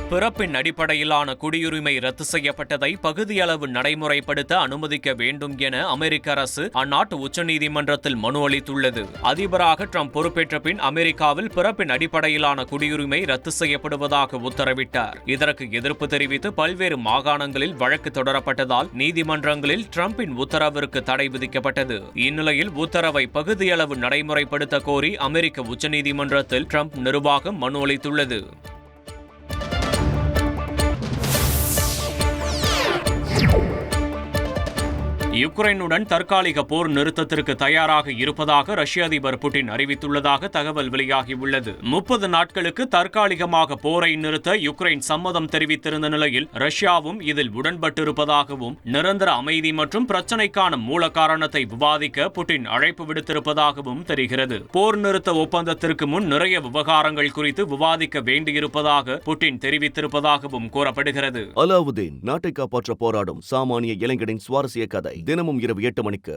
பிறப்பின் அடிப்படையிலான குடியுரிமை ரத்து செய்யப்பட்டதை பகுதியளவு நடைமுறைப்படுத்த அனுமதிக்க வேண்டும் என அமெரிக்க அரசு அந்நாட்டு உச்சநீதிமன்றத்தில் மனு அளித்துள்ளது. அதிபராக ட்ரம்ப் பொறுப்பேற்ற பின் அமெரிக்காவில் பிறப்பின் அடிப்படையிலான குடியுரிமை ரத்து செய்யப்படுவதாக உத்தரவிட்டார். இதற்கு எதிர்ப்பு தெரிவித்து பல்வேறு மாகாணங்களில் வழக்கு தொடரப்பட்டதால் நீதிமன்றங்களில் ட்ரம்பின் உத்தரவிற்கு தடை விதிக்கப்பட்டது. இந்நிலையில் உத்தரவை பகுதியளவு நடைமுறைப்படுத்த கோரி அமெரிக்க உச்சநீதிமன்றத்தில் ட்ரம்ப் நிர்வாகம் மனு அளித்துள்ளது. யுக்ரைனுடன் தற்காலிக போர் நிறுத்தத்திற்கு தயாராக இருப்பதாக ரஷ்ய அதிபர் புட்டின் அறிவித்துள்ளதாக தகவல் வெளியாகியுள்ளது. 30 நாட்களுக்கு தற்காலிகமாக போரை நிறுத்த யுக்ரைன் சம்மதம் தெரிவித்திருந்த நிலையில் ரஷ்யாவும் இதில் உடன்பட்டிருப்பதாகவும் நிரந்தர அமைதி மற்றும் பிரச்சினைக்கான மூல காரணத்தை விவாதிக்க புட்டின் அழைப்பு விடுத்திருப்பதாகவும் தெரிகிறது. போர் நிறுத்த ஒப்பந்தத்திற்கு முன் நிறைய விவகாரங்கள் குறித்து விவாதிக்க வேண்டியிருப்பதாக புட்டின் தெரிவித்திருப்பதாகவும் கூறப்படுகிறது. அலாவுதீன் நாட்டை காப்பாற்ற போராடும் சாமானிய இளைஞனின் சுவாரஸ்ய கதை தினமும் இரவு 8 மணிக்கு.